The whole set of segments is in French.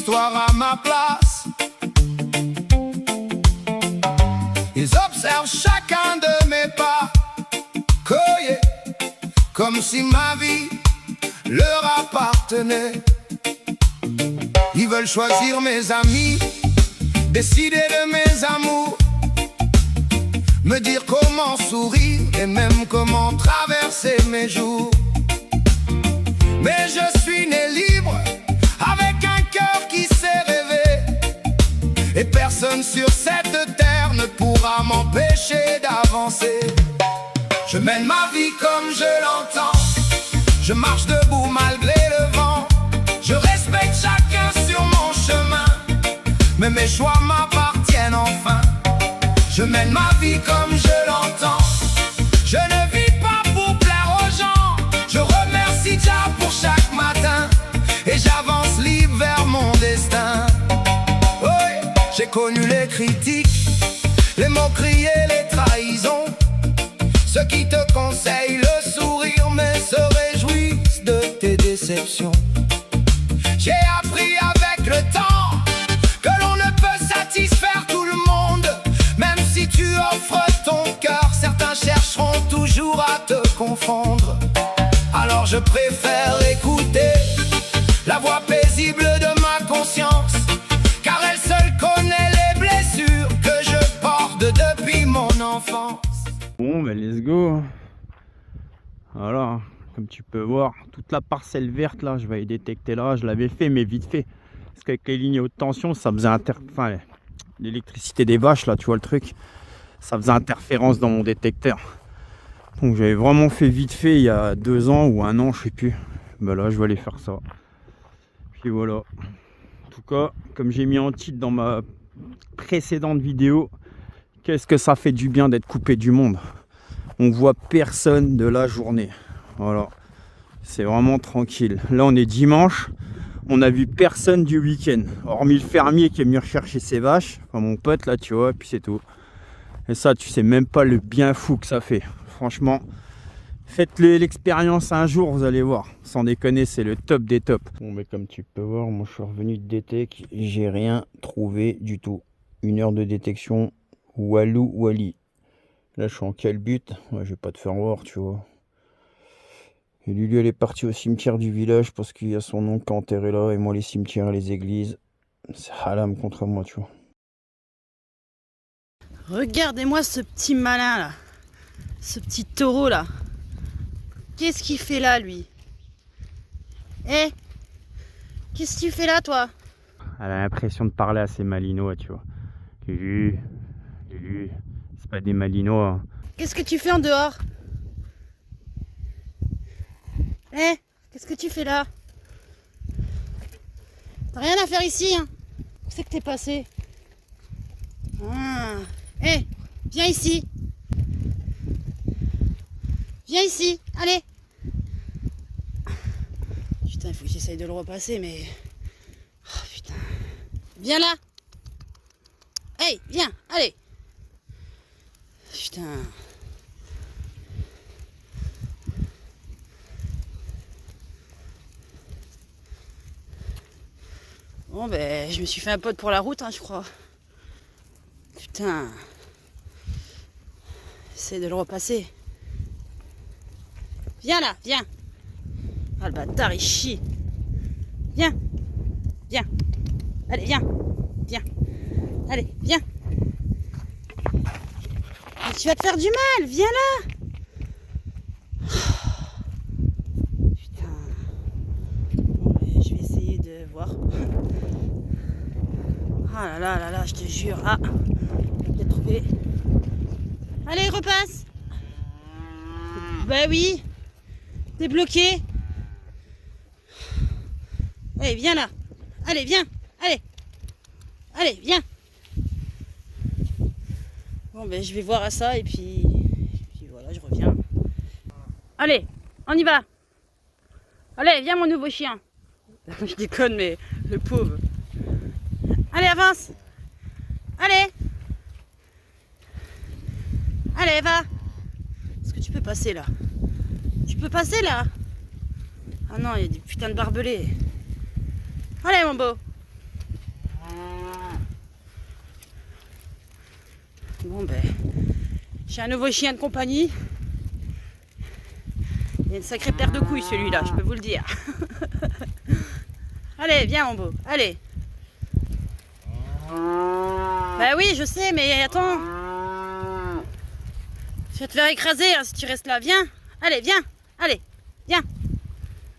l'histoire à ma place. Ils observent chacun de mes pas, comme si ma vie leur appartenait. Ils veulent choisir mes amis, décider de mes amours, me dire comment sourire et même comment traverser mes jours. Mais je suis né libre, avec un cœur qui sait rêver, et personne sur cette terre ne pourra m'empêcher d'avancer. Je mène ma vie comme je l'entends, je marche debout malgré le vent. Je respecte chacun sur mon chemin, mais mes choix m'appartiennent enfin. Je mène ma vie comme je l'entends, je ne vis pas pour plaire aux gens. Je remercie Dieu pour chaque matin, et j'avance libre vers mon destin. Oui, j'ai connu les critiques, les moqueries et les trahisons. Ceux qui te conseillent le sourire mais se réjouissent de tes déceptions. J'ai appris avec le temps que l'on ne peut satisfaire tout le monde. Même si tu offres ton cœur, certains chercheront toujours à te confondre. Alors je préfère écouter la voix paisible de ma conscience, car elle seule connaît les blessures que je porte depuis mon enfance. Bon ben let's go. Voilà, comme tu peux voir, toute la parcelle verte là, je vais y détecter là, je l'avais fait mais vite fait. Parce qu'avec les lignes haute tension, ça faisait l'électricité des vaches là, tu vois le truc, ça faisait interférence dans mon détecteur. Donc j'avais vraiment fait vite fait il y a 2 ans ou 1 an, je sais plus. Ben là je vais aller faire ça. Puis voilà. En tout cas, comme j'ai mis en titre dans ma précédente vidéo, qu'est-ce que ça fait du bien d'être coupé du monde. On voit personne de la journée. Voilà. C'est vraiment tranquille. Là on est dimanche. On a vu personne du week-end. Hormis le fermier qui est venu rechercher ses vaches. Enfin mon pote là tu vois. Et puis c'est tout. Et ça tu sais même pas le bien fou que ça fait. Franchement. Faites l'expérience un jour, vous allez voir. Sans déconner, c'est le top des tops. Bon mais comme tu peux voir, moi je suis revenu de détec. J'ai rien trouvé du tout. 1 heure de détection. Walou Wally. Là je suis en calbute, ouais, je vais pas te faire voir tu vois. Et Lulu elle est partie au cimetière du village parce qu'il y a son oncle enterré là. Et moi les cimetières et les églises, c'est halam contre moi tu vois. Regardez-moi ce petit malin là. Ce petit taureau là. Qu'est-ce qu'il fait là lui? Eh, qu'est-ce que tu fais là toi? Elle a l'impression de parler à ses malinois tu vois. Lulu, c'est pas des malinois. Qu'est-ce que tu fais en dehors? Eh, qu'est-ce que tu fais là? T'as rien à faire ici hein? Où c'est que t'es passé? Ah. Eh, viens ici. Viens ici, allez. Putain, il faut que j'essaye de le repasser, mais... Oh putain. Viens là. Hey, viens, allez. Putain. Bon ben, je me suis fait un pote pour la route, hein, je crois. Putain. J'essaie de le repasser. Viens là, viens. Ah le bâtard, il chie. Viens. Viens. Allez, viens. Viens. Allez, viens. Mais tu vas te faire du mal, viens là. Putain. Bon, mais je vais essayer de voir. Ah là là, je te jure. Ah, je vais peut-être trouver. Allez, repasse. Bah oui. T'es bloqué. Allez, viens là. Allez, viens. Allez. Allez, viens. Bon, ben, je vais voir à ça et puis voilà, je reviens. Allez, on y va. Allez, viens mon nouveau chien. Je déconne, mais le pauvre. Allez, avance. Allez. Allez, va. Est-ce que tu peux passer là? Tu peux passer là? Ah non, il y a des putains de barbelés. Allez, mon beau. Bon ben, j'ai un nouveau chien de compagnie. Il a une sacrée paire de couilles celui-là, je peux vous le dire. Allez, viens mon beau, allez. Bah oui, je sais, mais attends. Tu vas te faire écraser hein, si tu restes là. Viens, allez, viens, allez, viens.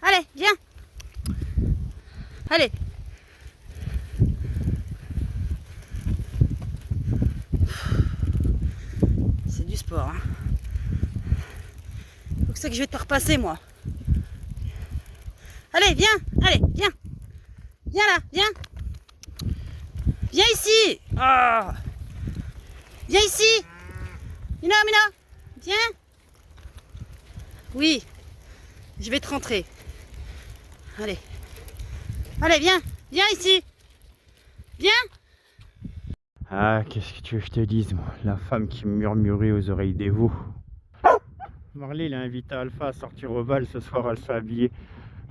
Allez, viens. Allez. C'est du sport. Hein. Faut que c'est que je vais te repasser moi. Allez, viens, allez, viens. Viens là, viens. Viens ici. Oh. Viens ici. Mino, viens. Oui, je vais te rentrer. Allez. Allez, viens. Viens ici. Viens. Ah, qu'est-ce que tu veux que je te dise, moi? La femme qui me murmurait aux oreilles des veaux. Marley, il a invité Alpha à sortir au bal ce soir, elle s'est habillée.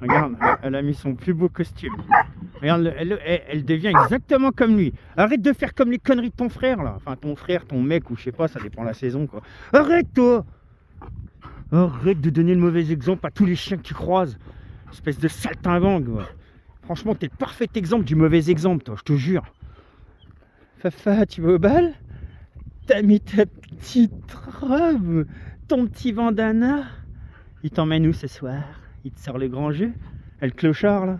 Regarde, elle a mis son plus beau costume. Regarde, elle devient exactement comme lui. Arrête de faire comme les conneries de ton frère, là. Enfin, ton frère, ton mec, ou je sais pas, ça dépend de la saison, quoi. Arrête, toi! Arrête de donner le mauvais exemple à tous les chiens que tu croises. Espèce de saltimbanque, quoi. Franchement, t'es le parfait exemple du mauvais exemple, toi, je te jure. Fafa, tu vas au bal? T'as mis ta petite robe, ton petit bandana. Il t'emmène où ce soir? Il te sort le grand jeu? Le clochard, là?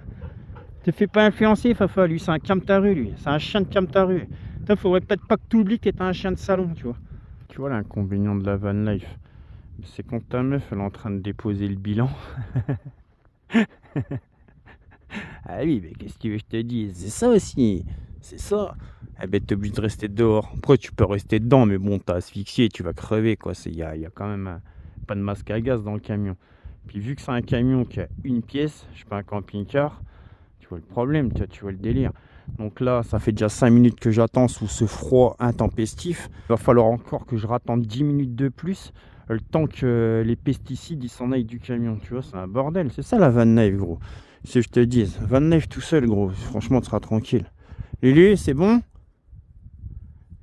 Te fais pas influencer, Fafa, lui, c'est un camtaru, lui. C'est un chien de camtaru. Toi, faudrait peut-être pas que tu oublies que t'es un chien de salon, tu vois. Tu vois l'inconvénient de la van life, c'est quand ta meuf, elle est en train de déposer le bilan. Ah oui, mais qu'est-ce que tu veux que je te dise? C'est ça aussi, c'est ça. Eh ben, t'es obligé de rester dehors. Après, tu peux rester dedans, mais bon, t'as asphyxié, tu vas crever, quoi. Il y a quand même pas de masque à gaz dans le camion. Puis vu que c'est un camion qui a une pièce, je sais pas, un camping-car, tu vois le problème, tu vois le délire. Donc là, ça fait déjà 5 minutes que j'attends sous ce froid intempestif. Il va falloir encore que je rattende 10 minutes de plus, le temps que les pesticides ils s'en aillent du camion. Tu vois, c'est un bordel. C'est ça la van life, gros. Si je te dis, van life tout seul, gros, franchement, tu seras tranquille. Lulu, c'est bon?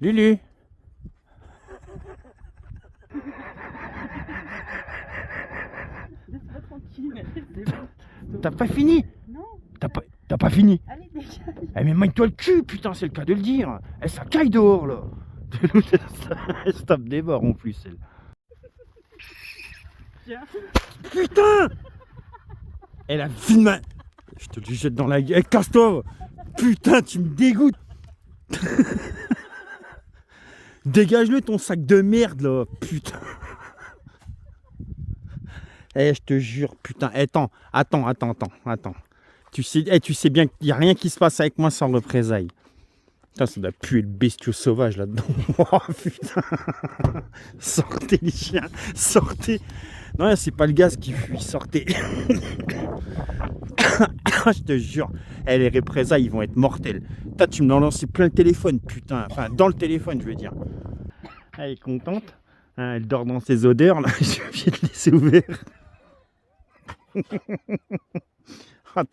Lulu? Laisse-moi tranquille. T'as pas fini? Non. T'as pas fini? Allez, dégage. Eh mais maille-toi le cul, putain, c'est le cas de le dire. Elle ça caille dehors, là. Elle se tape des bords en plus, elle. Tiens. Putain! Elle a vu ma... Je te le jette dans la gueule. Casse-toi! Putain, tu me dégoûtes! Dégage-le ton sac de merde, là. Putain. Eh, je te jure, putain. Attends. Tu sais bien qu'il n'y a rien qui se passe avec moi sans représailles. Putain, ça doit puer le bestiau sauvage là-dedans. Oh putain. Sortez les chiens, sortez. Non, c'est pas le gaz qui fuit, sortez. Je te jure, les représailles ils vont être mortelles. Toi, tu me l'as lancé plein le téléphone, putain. Enfin, dans le téléphone, je veux dire. Elle est contente. Hein, elle dort dans ses odeurs, là. J'ai obligé de laisser ouvert. Ah,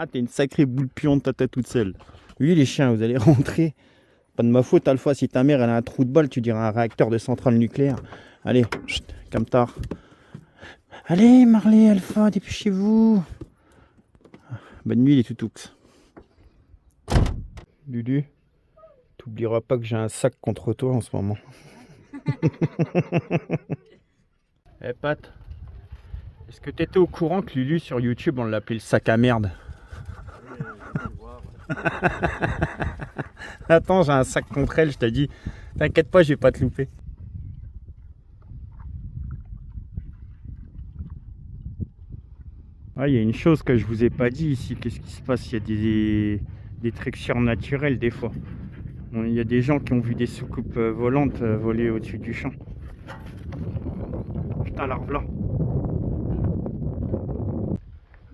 t'es une sacrée boule puante, tata toute seule. Oui, les chiens, vous allez rentrer. Pas de ma faute, Alpha. Si ta mère elle a un trou de balle, tu diras un réacteur de centrale nucléaire. Allez, comme tard. Allez, Marley, Alpha, dépêchez-vous. Bonne nuit, les toutous. Lulu, t'oublieras pas que j'ai un sac contre toi en ce moment. Eh, Pat, est-ce que t'étais au courant que Lulu sur YouTube on l'appelait le sac à merde? Attends, j'ai un sac contre elle, je t'ai dit. T'inquiète pas, je vais pas te louper. Ah, il y a une chose que je vous ai pas dit ici. Qu'est-ce qui se passe? Il y a des trucs surnaturels des fois. Bon, il y a des gens qui ont vu des soucoupes volantes voler au-dessus du champ. Putain, la revoilà.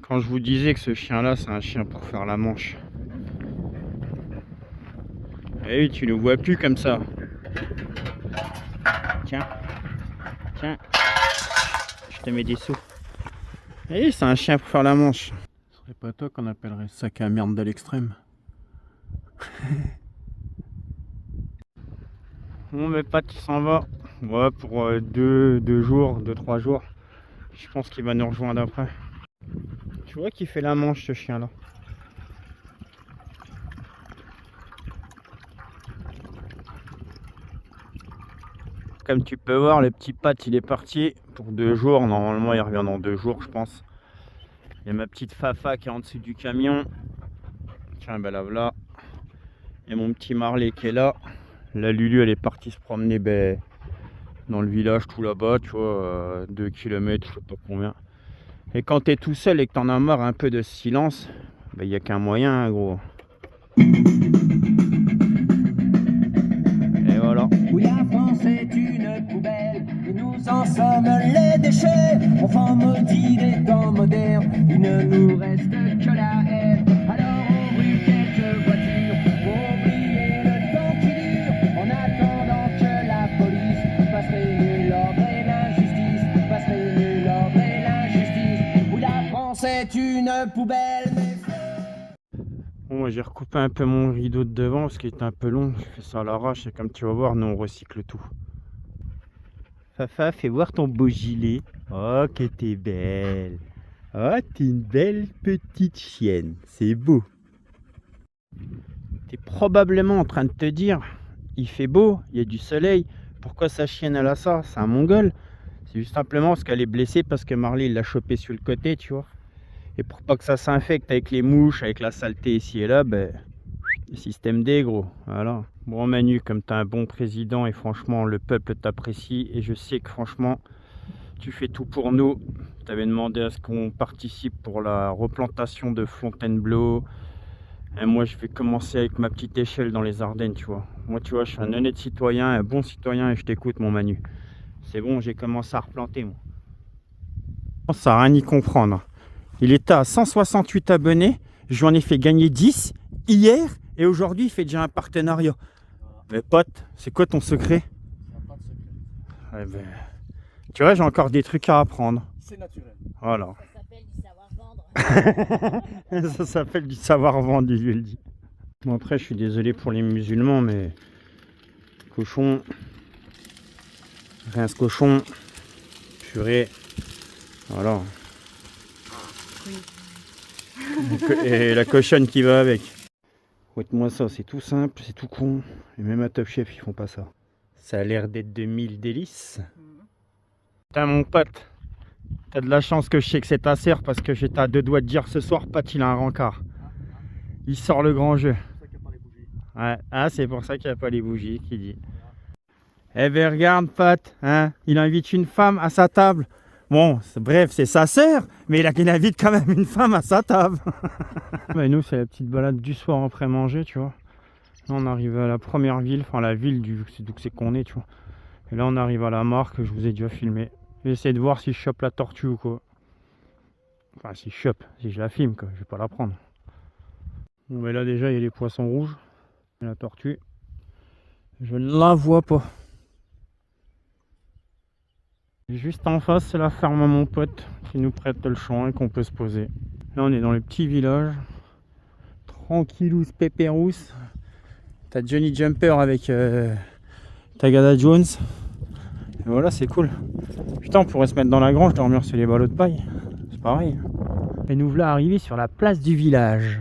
Quand je vous disais que ce chien-là, c'est un chien pour faire la manche. Eh oui, tu ne le vois plus comme ça. Tiens. Je te mets des sous. Eh oui, c'est un chien pour faire la manche. Ce serait pas toi qu'on appellerait sac à merde de l'extrême? Bon, mes potes, il s'en va. Ouais, pour 2-3 jours. Je pense qu'il va nous rejoindre après. Tu vois qu'il fait la manche, ce chien-là. Comme tu peux voir, le petit Pat, il est parti pour 2 jours. Normalement, il revient dans 2 jours, je pense. Il y a ma petite Fafa qui est en dessous du camion. Tiens, ben là, voilà. Et mon petit Marley qui est là. La Lulu, elle est partie se promener dans le village tout là-bas, tu vois, 2 km, je sais pas combien. Et quand tu es tout seul et que tu en as marre un peu de ce silence, il n'y a qu'un moyen, hein, gros. Et voilà. Oui, la France est une poubelle, et nous en sommes les déchets. Enfants maudits des temps modernes, il ne nous reste que la haine. Alors on brûle quelques voitures pour oublier le temps qui dure, en attendant que la police fasse régner l'ordre et l'injustice, fasse régner l'ordre et l'injustice. Oui, la France est une poubelle, mais... Bon, moi j'ai recoupé un peu mon rideau de devant parce qu'il était un peu long. J'ai fait ça à l'arrache et comme tu vas voir, nous on recycle tout. Fafa, fais voir ton beau gilet. Oh, que t'es belle. Oh, t'es une belle petite chienne. C'est beau. T'es probablement en train de te dire, il fait beau, il y a du soleil. Pourquoi sa chienne elle a ça? C'est un mongol. C'est juste simplement parce qu'elle est blessée parce que Marley il l'a chopé sur le côté, tu vois. Et pour pas que ça s'infecte avec les mouches, avec la saleté ici et là, ben, système D, gros. Voilà. Bon, Manu, comme tu as un bon président et franchement, le peuple t'apprécie. Et je sais que franchement, tu fais tout pour nous. Tu avais demandé à ce qu'on participe pour la replantation de Fontainebleau. Et moi, je vais commencer avec ma petite échelle dans les Ardennes, tu vois. Moi, tu vois, je suis un honnête citoyen, un bon citoyen et je t'écoute, mon Manu. C'est bon, j'ai commencé à replanter, moi. Ça n'a rien y comprendre. Il était à 168 abonnés, je lui en ai fait gagner 10 hier et aujourd'hui il fait déjà un partenariat. Mais pote, c'est quoi ton secret? Pas de secret. Eh ben, tu vois, j'ai encore des trucs à apprendre. C'est naturel. Voilà. Ça s'appelle du savoir vendre. Ça s'appelle du savoir vendre, je le dis. Bon, après, je suis désolé pour les musulmans, mais cochon, rince cochon, purée, voilà. Et la cochonne qui va avec. Faites-moi ça, c'est tout simple, c'est tout con. Et même à Top Chef, ils font pas ça. Ça a l'air d'être de 1000 délices. Putain, mon pote, t'as de la chance que je sais que c'est ta sœur parce que j'étais à 2 doigts de dire ce soir, Pat, il a un rencard. Il sort le grand jeu. Ouais. Ah, c'est pour ça qu'il n'y a pas les bougies, qui dit. Eh ben regarde, Pat, hein, il invite une femme à sa table. Bon, bref, c'est sa sœur, mais il invite quand même une femme à sa table. Bah, nous, c'est la petite balade du soir après manger, tu vois. Là, on arrive à la première ville, enfin la ville d'où c'est qu'on est, tu vois. Et là, on arrive à la mare que je vous ai déjà filmé. Je vais essayer de voir si je chope la tortue ou quoi. Enfin, si je chope, si je la filme, quoi. Je vais pas la prendre. Bon, mais là, déjà, il y a les poissons rouges. Et la tortue, je ne la vois pas. Juste en face, c'est la ferme à mon pote qui nous prête le champ et qu'on peut se poser. Là, on est dans le petit village. Tranquillous, pépérous. T'as Johnny Jumper avec Tagada Jones. Et voilà, c'est cool. Putain, on pourrait se mettre dans la grange, dormir sur les ballots de paille. C'est pareil. Et nous voilà arrivés sur la place du village.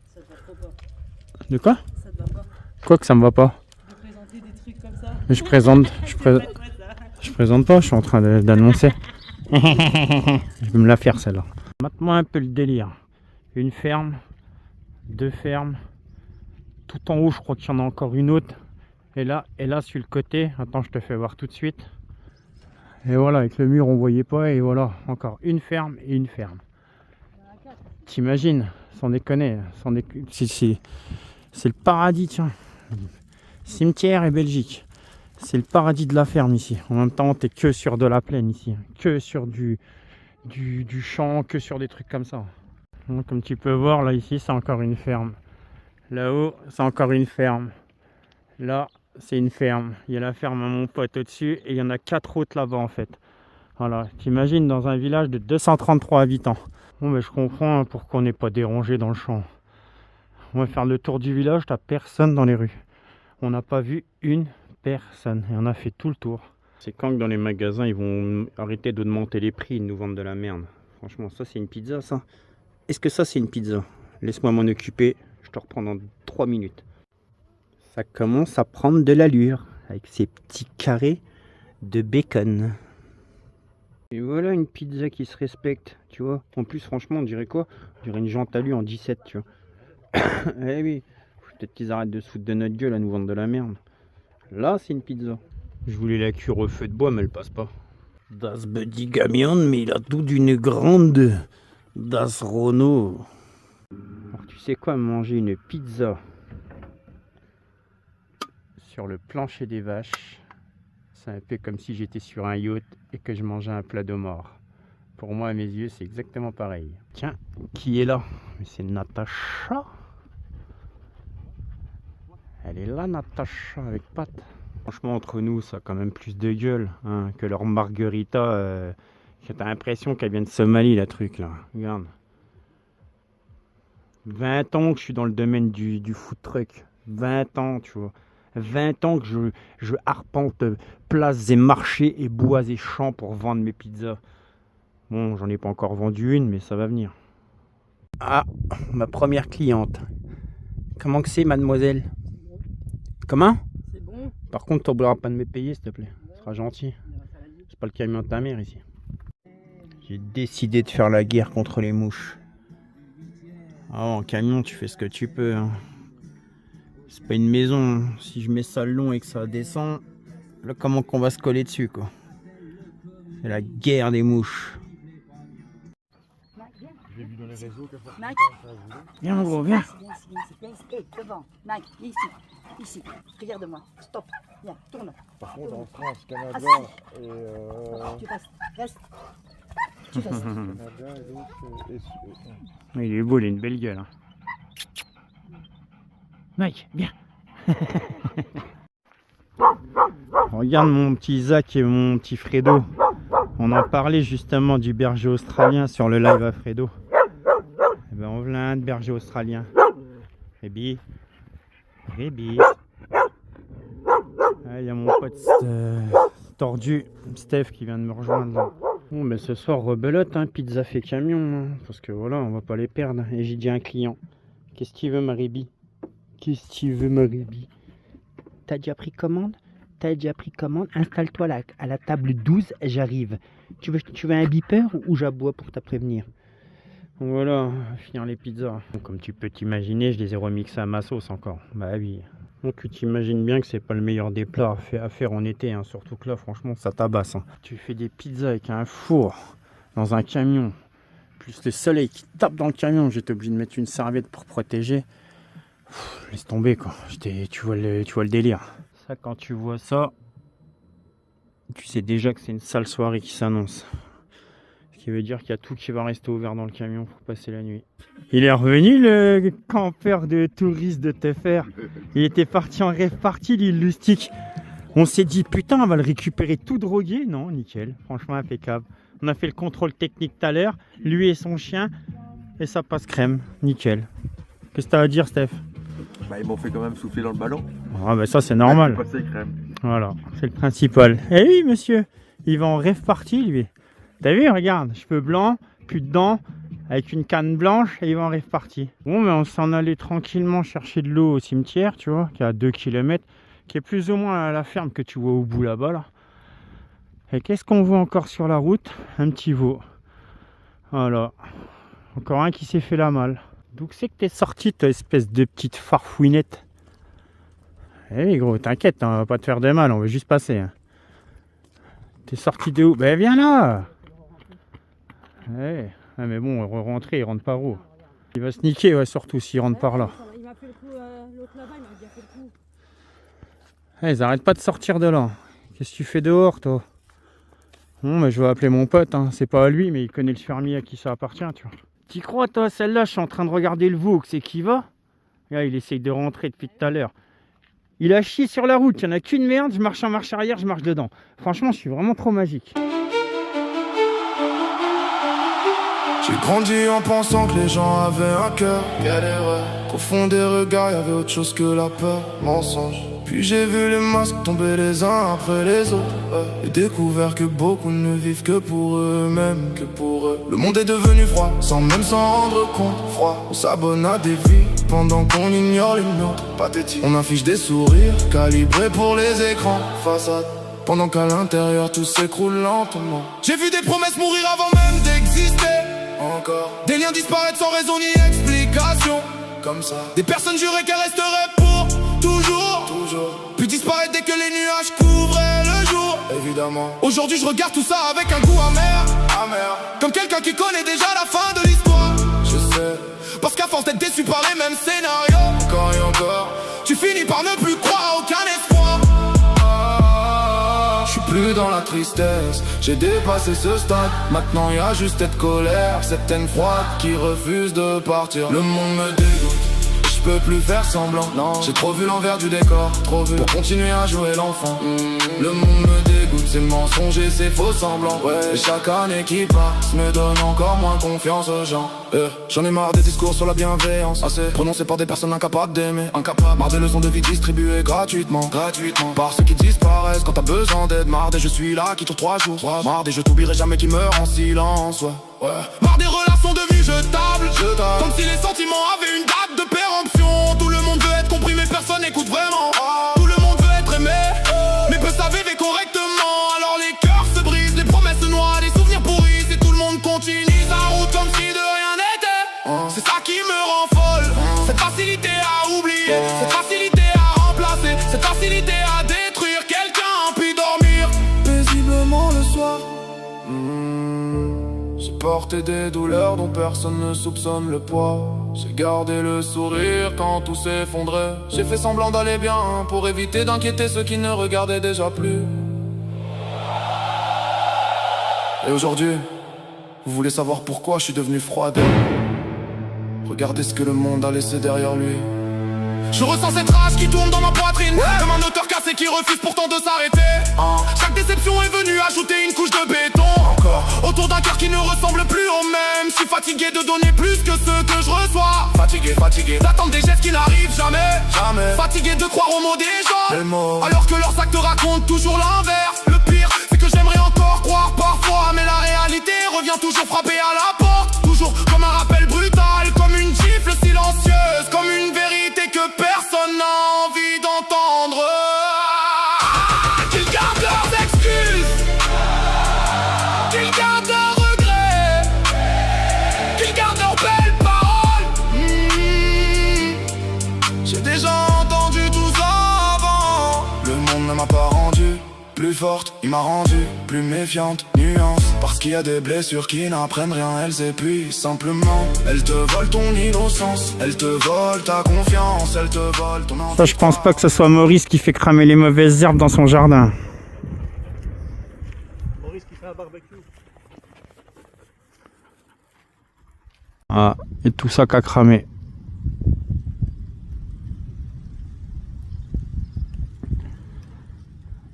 Ça te va trop pas. De quoi? Ça te va pas. Quoi que ça me va pas? De présenter des trucs comme ça. Mais je présente pas, je suis en train d'annoncer. Je vais me la faire celle-là. Mate-moi un peu le délire. Une ferme, 2 fermes. Tout en haut, je crois qu'il y en a encore une autre. Et là sur le côté, attends, je te fais voir tout de suite. Et voilà, avec le mur, on voyait pas. Et voilà, encore une ferme et une ferme. T'imagines, sans déconner, c'est le paradis, tiens. Cimetière et Belgique. C'est le paradis de la ferme ici. En même temps, t'es que sur de la plaine ici. Que sur du champ, que sur des trucs comme ça. Donc, comme tu peux voir, là, ici, c'est encore une ferme. Là-haut, c'est encore une ferme. Là, c'est une ferme. Il y a la ferme à mon pote au-dessus et il y en a 4 autres là-bas, en fait. Voilà, t'imagines dans un village de 233 habitants. Bon, ben, je comprends pourquoi on n'est pas dérangé dans le champ. On va faire le tour du village, t'as personne dans les rues. On n'a pas vu une personne et on a fait tout le tour. C'est quand que dans les magasins ils vont arrêter d'augmenter les prix, ils nous vendent de la merde. Franchement, ça c'est une pizza ça. Est-ce que ça c'est une pizza? Laisse-moi m'en occuper, je te reprends dans 3 minutes. Ça commence à prendre de l'allure avec ces petits carrés de bacon. Et voilà une pizza qui se respecte, tu vois. En plus, franchement, on dirait quoi? On dirait une jante à lui en 17, tu vois. Eh oui, peut-être qu'ils arrêtent de se foutre de notre gueule à nous vendre de la merde. Là, c'est une pizza. Je voulais la cuire au feu de bois, mais elle passe pas. Das Buddy-Gamion, mais il a tout d'une grande. Das Renault. Alors, tu sais quoi, manger une pizza sur le plancher des vaches, c'est un peu comme si j'étais sur un yacht et que je mangeais un plat d'homard. Pour moi, à mes yeux, c'est exactement pareil. Tiens, qui est là? C'est Natacha. Elle est là, Natacha, avec Pat. Franchement, entre nous, ça a quand même plus de gueule hein, que leur margarita. T'as l'impression qu'elle vient de Somalie, la truc, là. Regarde. 20 ans que je suis dans le domaine du food truck. 20 ans, tu vois. 20 ans que je arpente places et marchés et bois et champs pour vendre mes pizzas. Bon, j'en ai pas encore vendu une, mais ça va venir. Ah, ma première cliente. Comment que c'est, mademoiselle? Comment? C'est bon. Par contre, t'oublieras pas de me payer, s'il te plaît. Ce sera gentil. C'est pas le camion de ta mère, ici. J'ai décidé de faire la guerre contre les mouches. Ah, en camion, tu fais ce que tu peux, hein. C'est pas une maison, si je mets ça le long et que ça descend, là comment qu'on va se coller dessus quoi. C'est la guerre des mouches. J'ai vu dans les réseaux que ça. Mike. Viens gros, viens. Viens ici. Hé, devant. Mike, viens ici. Ici. Regarde-moi. Stop. Viens, tourne. Par contre, en France, Canada et Tu restes. Reste. Tu restes. Canada et l'autre Il est beau, il a une belle gueule. Hein. Mike, viens. Regarde mon petit Zach et mon petit Fredo. On en parlait justement du berger australien sur le live à Fredo. Et ben on vient de berger australien. Rébi. Rébi. Il y a mon pote tordu, Steph, qui vient de me rejoindre là. Bon ben ce soir rebelote, hein, pizza fait camion. Hein, parce que voilà, on va pas les perdre. Et j'ai dit à un client. Qu'est-ce qu'il veut ma Rébi? Qu'est-ce que tu veux, ma Rébi? T'as déjà pris commande? T'as déjà pris commande? Installe-toi à la table 12, j'arrive. Tu veux un beeper ou j'aboie pour te prévenir? Donc voilà, on va finir les pizzas. Donc, comme tu peux t'imaginer, je les ai remixés à ma sauce encore. Bah oui. Donc tu t'imagines bien que c'est pas le meilleur des plats à faire en été. Hein. Surtout que là, franchement, ça tabasse. Hein. Tu fais des pizzas avec un four dans un camion. Plus le soleil qui tape dans le camion. J'étais obligé de mettre une serviette pour protéger. Laisse tomber quoi, tu vois le délire. Ça quand tu vois ça, tu sais déjà que c'est une sale soirée qui s'annonce. Ce qui veut dire qu'il y a tout qui va rester ouvert dans le camion pour passer la nuit. Il est revenu le campeur de touristes de TFR. Il était parti en rêve parti l'île Lustique. On s'est dit putain on va le récupérer tout drogué. Non nickel, franchement impeccable. On a fait le contrôle technique tout à l'heure, lui et son chien, et ça passe crème, nickel. Qu'est-ce que t'as à dire Steph? bah, ils m'ont fait quand même souffler dans le ballon. Ah bah ça c'est normal. Passer crème. Voilà, c'est le principal. Eh oui monsieur, il va en rêve parti lui. T'as vu, regarde, cheveux blancs, plus de dents, avec une canne blanche et il va en rêve parti. Bon mais on s'en allait tranquillement chercher de l'eau au cimetière, tu vois, qui est à 2 km, qui est plus ou moins à la ferme que tu vois au bout là-bas là. Et qu'est-ce qu'on voit encore sur la route? Un petit veau. Voilà. Encore un qui s'est fait la malle. D'où c'est que t'es sorti, toi, espèce de petite farfouinette? Eh gros, t'inquiète, hein, on va pas te faire de mal, on veut juste passer. Hein. T'es sorti de où? Ben viens là. Eh, ah, mais bon, rentrer, il rentre par où? Il va se niquer, ouais, surtout s'il rentre par là. Il m'a fait le coup, l'autre là-bas, il m'a bien fait le coup. Eh, ils arrêtent pas de sortir de là. Qu'est-ce que tu fais dehors, toi? Bon, mais je vais appeler mon pote, hein. C'est pas à lui, mais il connaît le fermier à qui ça appartient, tu vois. T'y crois, toi, celle-là, je suis en train de regarder le veau, c'est qui va? Là, il essaye de rentrer depuis tout à l'heure. Il a chié sur la route, il n'y en a qu'une merde, je marche en marche arrière, je marche dedans. Franchement, je suis vraiment trop magique. J'ai grandi en pensant que les gens avaient un cœur. Quelle erreur. Qu'au fond des regards, y'avait autre chose que la peur. Mensonge. Puis j'ai vu les masques tomber les uns après les autres, et découvert que beaucoup ne vivent que pour eux-mêmes, que pour eux. Le monde est devenu froid, sans même s'en rendre compte. Froid, on s'abonne à des vies, pendant qu'on ignore les nôtres. Pathétique, on affiche des sourires, calibrés pour les écrans. Façade, pendant qu'à l'intérieur tout s'écroule lentement. J'ai vu des promesses mourir avant même d'exister. Encore, des liens disparaître sans raison ni explication. Comme ça, des personnes jurées qu'elles resteraient pour toujours, puis disparaître dès que les nuages couvraient le jour. Évidemment, aujourd'hui je regarde tout ça avec un goût amer, comme quelqu'un qui connaît déjà la fin de l'histoire. Je sais, parce qu'à force d'être déçu par les mêmes scénarios, encore et encore, tu finis par ne plus croire à aucun espoir. Je suis plus dans la tristesse, j'ai dépassé ce stade. Maintenant y a juste cette colère, cette haine froide qui refuse de partir. Le monde me dégoûte, je peux plus faire semblant. J'ai trop vu l'envers du décor, trop vu pour continuer à jouer l'enfant. Le monde me dégoûte, c'est mensonger, c'est faux semblant. Et chaque année qui passe me donne encore moins confiance aux gens. J'en ai marre des discours sur la bienveillance, assez prononcés par des personnes incapables d'aimer. Marre des leçons de vie distribuées gratuitement, par ceux qui disparaissent quand t'as besoin d'aide. Marre des je suis là qui tourne 3 jours, marre des je t'oublierai jamais qui meurent en silence. Marre des relations devenues jetables, comme si les sentiments avaient une date de péremption. Tout le monde veut être compris mais personne n'écoute vraiment. Tout le monde veut être aimé, mais peu savent vivre correctement. Alors les cœurs se brisent, les promesses se noient, les souvenirs pourrissent, et tout le monde continue sa route comme si de rien n'était. C'est ça qui me rend folle, cette facilité à oublier, cette facilité à remplacer, cette facilité à détruire quelqu'un puis dormir paisiblement le soir. J'ai porté des douleurs dont personne ne soupçonne le poids. J'ai gardé le sourire quand tout s'effondrait. J'ai fait semblant d'aller bien pour éviter d'inquiéter ceux qui ne regardaient déjà plus. Et aujourd'hui, vous voulez savoir pourquoi je suis devenu froide? Regardez ce que le monde a laissé derrière lui. Je ressens cette rage qui tourne dans ma poitrine, comme un auteur cassé qui refuse pourtant de s'arrêter. Chaque déception est venue ajouter une couche de béton autour d'un cœur qui ne ressemble plus au même. Je suis fatigué de donner plus que ce que je reçois. Fatigué d'attendre des gestes qui n'arrivent jamais. Fatigué de croire aux mots des gens, alors que leurs actes racontent toujours l'inverse. Le pire, c'est que j'aimerais encore croire parfois, mais la réalité revient toujours frapper à la porte. Toujours comme un rappel brutal, comme une gifle silencieuse, comme une vérité que personne n'a envie d'entendre. Qu'ils gardent leurs excuses, qu'ils gardent leurs regrets, qu'ils gardent leurs belles paroles. J'ai déjà entendu tout ça avant. Le monde ne m'a pas rendu plus forte, il m'a rendu plus méfiante. Nuance, parce qu'il y a des blessures qui n'apprennent rien, elles s'épuisent simplement. Elles te volent ton innocence, elles te volent ta confiance, elles te volent ton envie. Ça, je pense pas que ce soit Maurice qui fait cramer les mauvaises herbes dans son jardin. Maurice qui fait un barbecue. Ah, et tout ça qu'a cramé.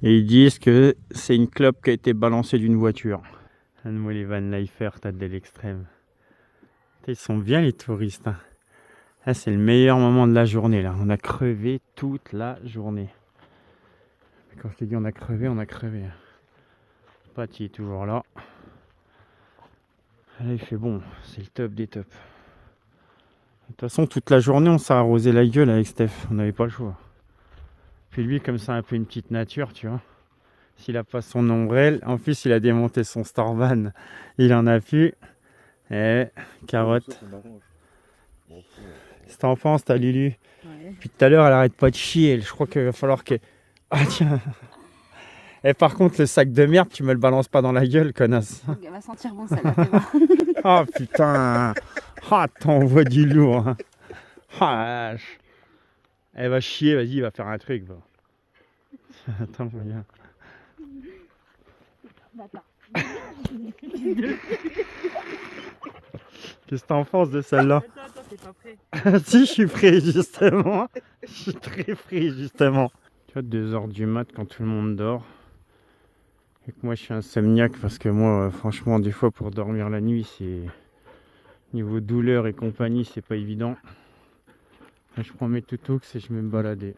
Et ils disent que c'est une clope qui a été balancée d'une voiture. Moi les van lifer, t'as de l'extrême. Ils sont bien les touristes. Là, c'est le meilleur moment de la journée. Là, on a crevé toute la journée. Quand je te dis on a crevé, on a crevé. Pat, il est toujours là. Là, il fait bon. C'est le top des tops. De toute façon, toute la journée, on s'est arrosé la gueule avec Steph. On n'avait pas le choix. Puis lui, comme ça, un peu une petite nature, tu vois. S'il a pas son ombrelle, en plus, il a démonté son Starban. Il en a plus. Eh, carotte. Qu'est-ce que t'en penses, ta Lulu? Ouais. Puis tout à l'heure, elle arrête pas de chier. Je crois qu'il va falloir que... Ah tiens. Et par contre, le sac de merde, tu me le balances pas dans la gueule, connasse. Elle va sentir bon, celle-là, c'est bon. Oh putain. Ah, t'envoies du lourd. Hein. Ah la vache. Elle va chier, vas-y, va faire un truc. Va. Attends, regarde. Qu'est-ce que t'en penses de celle-là? Attends, t'es pas prêt. Si, je suis prêt, justement. Je suis très prêt, justement. Tu vois, 2h du mat quand tout le monde dort. Et que moi, je suis insomniaque parce que moi, franchement, des fois, pour dormir la nuit, Niveau douleur et compagnie, c'est pas évident. Là, je prends mes tutox et je vais me balader.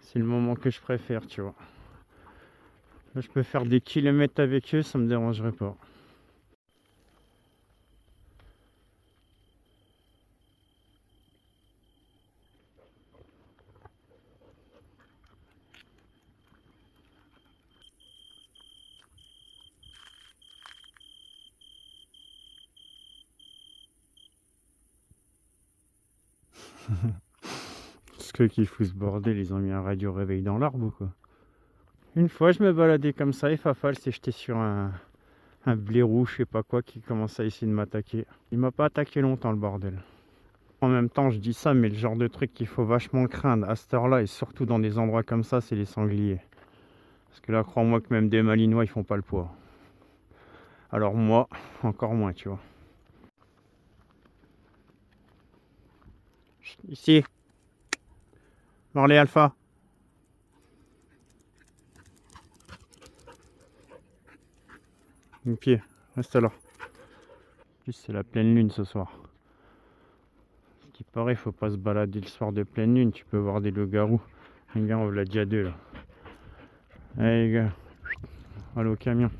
C'est le moment que je préfère, tu vois. Là, je peux faire des kilomètres avec eux, ça me dérangerait pas. Ce que qui fout ce bordel, ils ont mis un radio réveil dans l'arbre ou quoi? Une fois je me baladais comme ça et Fafal s'est jeté sur un blaireau, je sais pas quoi, qui commence à essayer de m'attaquer. Il m'a pas attaqué longtemps le bordel. En même temps je dis ça, mais le genre de truc qu'il faut vachement craindre à cette heure là et surtout dans des endroits comme ça, c'est les sangliers. Parce que là crois-moi que même des malinois ils font pas le poids. Alors moi, encore moins tu vois. Ici. Marley Alpha. Une pied, reste là. En plus c'est la pleine lune ce soir. Ce qui paraît, faut pas se balader le soir de pleine lune, tu peux voir des loups-garous. Les gars, on l'a déjà deux là. Allez les gars. Allez au camion.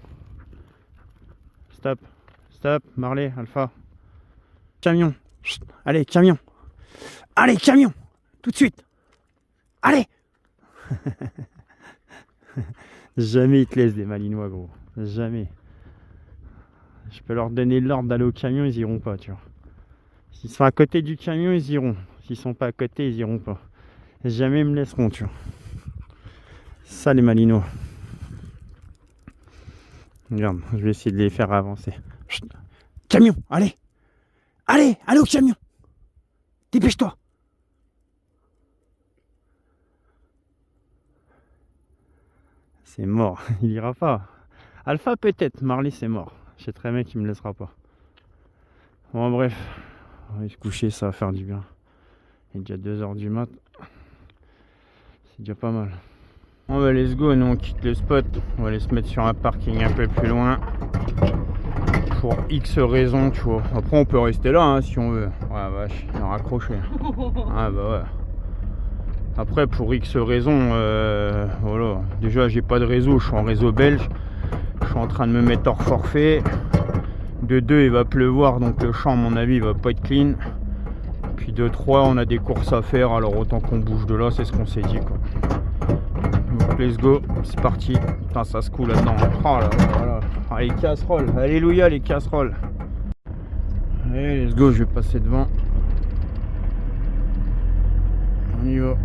Stop. Stop, Marley, Alpha. Camion. Chut. Allez, camion. Allez, camion. Tout de suite. Allez. Jamais ils te laissent des malinois, gros. Jamais. Je peux leur donner l'ordre d'aller au camion, ils iront pas, tu vois. S'ils sont à côté du camion, ils iront. S'ils sont pas à côté, ils iront pas. Jamais ils me laisseront, tu vois. Ça, les malinois. Regarde, je vais essayer de les faire avancer. Chut. Camion, allez. Allez, allez au camion. Dépêche-toi. C'est mort, il ira pas. Alpha peut-être, Marley c'est mort. Je sais très bien qu'il me laissera pas. Bon bref, on va se coucher, ça va faire du bien. Il est déjà 2 h du mat. C'est déjà pas mal. Bon bah let's go, nous on quitte le spot. On va aller se mettre sur un parking un peu plus loin. Pour X raisons, tu vois. Après on peut rester là hein, si on veut. Ouais vache, il a raccroché. Ah bah ouais. Après pour X raisons, voilà. Déjà j'ai pas de réseau, je suis en réseau belge. Je suis en train de me mettre hors forfait. De 2 il va pleuvoir, donc le champ à mon avis il va pas être clean. Puis de 3 on a des courses à faire, alors autant qu'on bouge de là, c'est ce qu'on s'est dit quoi. Donc let's go, c'est parti. Putain ça se coule là-dedans. Oh là, voilà. Ah, les casseroles, alléluia les casseroles. Allez let's go, je vais passer devant. On y va.